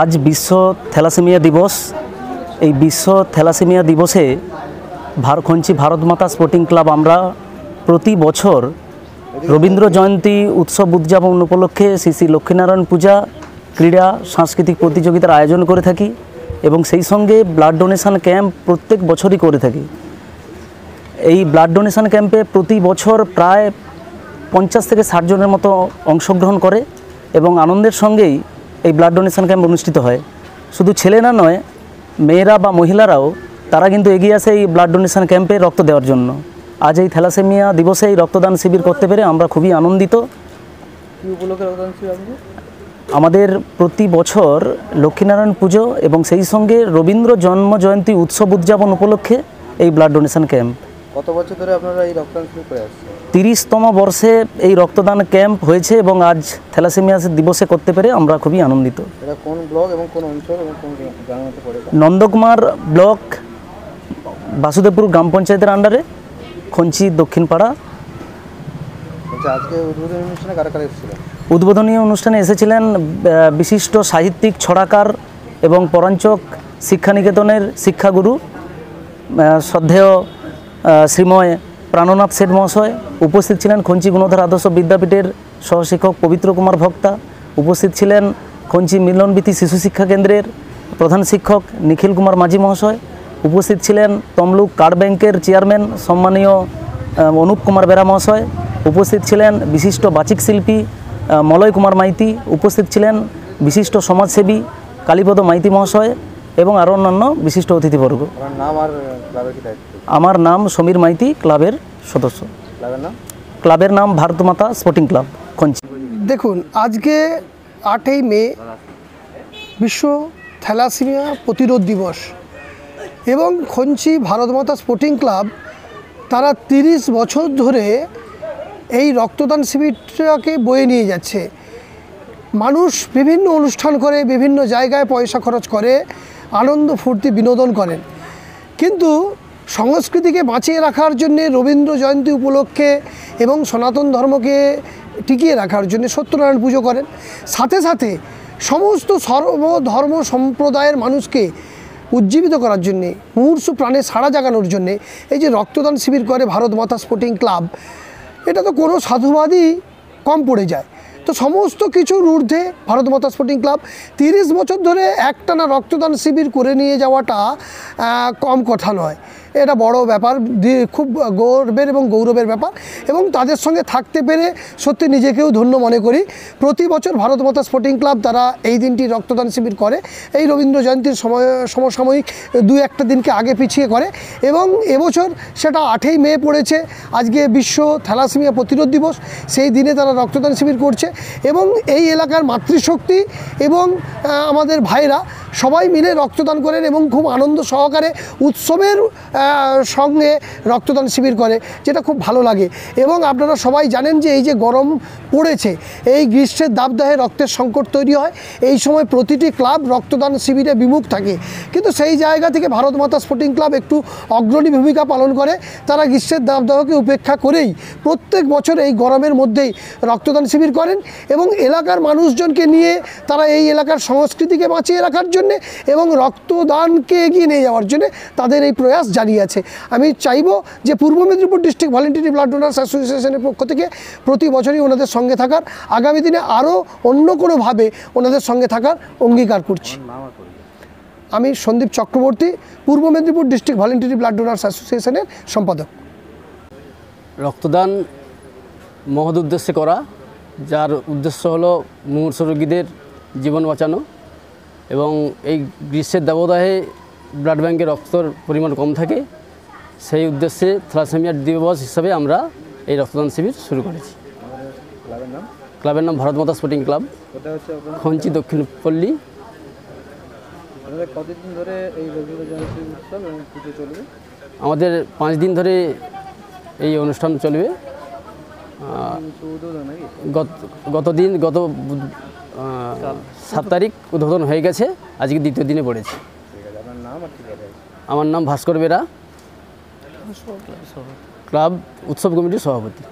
আজ বিশ্ব থ্যালাসেমিয়া দিবস। এই বিশ্ব থ্যালাসেমিয়া দিবসে খঞ্চি ভারত মাতা স্পোর্টিং ক্লাব আমরা প্রতি বছর রবীন্দ্র জয়ন্তী উৎসব উদযাপন উপলক্ষে শ্রী শ্রী লক্ষ্মীনারায়ণ পূজা, ক্রীড়া, সাংস্কৃতিক প্রতিযোগিতার আয়োজন করে থাকি এবং সেই সঙ্গে ব্লাড ডোনেশন ক্যাম্প প্রত্যেক বছরই করে থাকি। এই ব্লাড ডোনেশন ক্যাম্পে প্রতি বছর প্রায় 50 থেকে 60 জনের মতো অংশগ্রহণ করে এবং আনন্দের সঙ্গেই এই ব্লাড ডোনেশন ক্যাম্প অনুষ্ঠিত হয়। শুধু ছেলেরা নয়, মেয়েরা বা মহিলারাও তারা কিন্তু এগিয়ে আসে এই ব্লাড ডোনেশন ক্যাম্পে রক্ত দেওয়ার জন্য। আজ এই থ্যালাসেমিয়া দিবসে এই রক্তদান শিবির করতে পেরে আমরা খুবই আনন্দিত। আমাদের প্রতি বছর লক্ষ্মীনারায়ণ পুজো এবং সেই সঙ্গে রবীন্দ্র জন্ম জয়ন্তী উৎসব উদযাপন উপলক্ষে এই ব্লাড ডোনেশন ক্যাম্প। কত বছর ধরে আপনারা এই রক্তদান শিবির করে আসছেন? 30তম বর্ষে এই রক্তদান ক্যাম্প হয়েছে এবং আজ থ্যালাসেমিয়া দিবসে করতে পেরে আমরা খুবই আনন্দিত। এটা কোন ব্লক এবং কোন অঞ্চল এবং কোন গ্রামের মধ্যে পড়ে? নন্দকুমার ব্লক, বাসুদেবপুর গ্রাম পঞ্চায়েতের আন্ডারে, খঞ্চি দক্ষিণপাড়া। আজকে উদ্বোধনী অনুষ্ঠানে কারা কারা এসেছিলেন? উদ্বোধনী অনুষ্ঠানে এসেছিলেন বিশিষ্ট সাহিত্যিক, ছড়াকার এবং পরাঞ্চক শিক্ষানিকেতনের শিক্ষাগুরু শ্রদ্ধেয় শ্রীময় প্রাণনাথ শেঠ মহাশয়। উপস্থিত ছিলেন খঞ্চি গুণধর আদর্শ বিদ্যাপীঠের সহশিক্ষক পবিত্র কুমার ভক্তা। উপস্থিত ছিলেন খঞ্চি মিলনবীথি শিশু শিক্ষা কেন্দ্রের প্রধান শিক্ষক নিখিল কুমার মাঝি মহাশয়। উপস্থিত ছিলেন তমলুক কার্ড ব্যাংকের চেয়ারম্যান সম্মানীয় অনুপ কুমার বেরা মহাশয়। উপস্থিত ছিলেন বিশিষ্ট বাচিক শিল্পী মলয় কুমার মাইতি। উপস্থিত ছিলেন বিশিষ্ট সমাজসেবী কালীপদ মাইতি মহাশয় এবং আরও অন্যান্য বিশিষ্ট অতিথিবর্গ। আমার নাম সমীর মাইতি, ক্লাবের সদস্য। ক্লাবের নাম ভারত মাতা স্পোর্টিং ক্লাব খঞ্চি। দেখুন, আজকে 8ই মে বিশ্ব থ্যালাসেমিয়া প্রতিরোধ দিবস এবং খঞ্চি ভারত মাতা স্পোর্টিং ক্লাব তারা 30 বছর ধরে এই রক্তদান শিবিরটাকে বয়ে নিয়ে যাচ্ছে। মানুষ বিভিন্ন অনুষ্ঠান করে, বিভিন্ন জায়গায় পয়সা খরচ করে, আনন্দ ফুর্তি বিনোদন করেন, কিন্তু সংস্কৃতিকে বাঁচিয়ে রাখার জন্যে রবীন্দ্র জয়ন্তী উপলক্ষে এবং সনাতন ধর্মকে টিকিয়ে রাখার জন্য সত্যনারায়ণ পুজো করেন। সাথে সাথে সমস্ত সর্বধর্ম সম্প্রদায়ের মানুষকে উজ্জীবিত করার জন্যে, মুমূর্ষু প্রাণে সাড়া জাগানোর জন্যে এই যে রক্তদান শিবির করে ভারত মাতা স্পোর্টিং ক্লাব, এটা তো কোনো সাধুবাদই কম পড়ে যায়। তো সমস্ত কিছুর ঊর্ধ্বে ভারত মাতা স্পোর্টিং ক্লাব 30 বছর ধরে একটানা রক্তদান শিবির করে নিয়ে যাওয়াটা কম কথা নয়। এটা বড় ব্যাপার, খুব গর্বের এবং গৌরবের ব্যাপার এবং তাদের সঙ্গে থাকতে পেরে সত্যি নিজেকেও ধন্য মনে করি। প্রতি বছর ভারত মাতা স্পোর্টিং ক্লাব তারা এই দিনটি রক্তদান শিবির করে, এই রবীন্দ্র জয়ন্তীর সমসাময়িক 2-1 দিনকে আগে পিছিয়ে করে এবং এবছর সেটা 8ই মে পড়েছে। আজকে বিশ্ব থ্যালাসেমিয়া প্রতিরোধ দিবস, সেই দিনে তারা রক্তদান শিবির করছে এবং এই এলাকার মাতৃশক্তি এবং আমাদের ভাইরা সবাই মিলে রক্তদান করেন এবং খুব আনন্দ সহকারে উৎসবের সঙ্গে রক্তদান শিবির করে, যেটা খুব ভালো লাগে। এবং আপনারা সবাই জানেন যে এই যে গরম পড়েছে, এই গ্রীষ্মের দাবদাহে রক্তের সংকট তৈরি হয়, এই সময় প্রতিটি ক্লাব রক্তদান শিবিরে বিমুখ থাকে, কিন্তু সেই জায়গা থেকে ভারত মাতা স্পোর্টিং ক্লাব একটু অগ্রণী ভূমিকা পালন করে। তারা গ্রীষ্মের দাবদাহকে উপেক্ষা করেই প্রত্যেক বছর এই গরমের মধ্যেই রক্তদান শিবির করেন এবং এলাকার মানুষজনকে নিয়ে তারা এই এলাকার সংস্কৃতিকে বাঁচিয়ে রাখার জন্যে এবং রক্তদানকে এগিয়ে নিয়ে যাওয়ার জন্যে তাদের এই প্রয়াস জারি আছে। আমি চাইব যে পূর্ব Medinipur district voluntary blood donors অ্যাসোসিয়েশনের পক্ষ থেকে প্রতি বছরই ওনাদের সঙ্গে থাকার, আগামী দিনে আরও অন্য কোনোভাবে ওনাদের সঙ্গে থাকার অঙ্গীকার করছি। আমি সন্দীপ চক্রবর্তী, পূর্ব Medinipur district voluntary blood donors অ্যাসোসিয়েশনের সম্পাদক। রক্তদান মহৎ উদ্দেশ্যে করা, যার উদ্দেশ্য হলো মুমূর্ষু রোগীদের জীবন বাঁচানো এবং এই গ্রীষ্মের দাবদাহে ব্লাড ব্যাঙ্কে রক্তর পরিমাণ কম থাকে, সেই উদ্দেশ্যে থ্যালাসেমিয়া দিবস হিসাবে আমরা এই রক্তদান শিবির শুরু করেছি। ক্লাবের নাম ভারত মাতা স্পোর্টিং ক্লাব, খঞ্চি দক্ষিণপল্লী। আমাদের 5 দিন ধরে এই অনুষ্ঠান চলবে। গত 7 তারিখ উদ্বোধন হয়ে গেছে, আজকে 2য় দিনে পড়েছে। আমার নাম ভাস্কর বেরা, ক্লাব উৎসব কমিটির সভাপতি।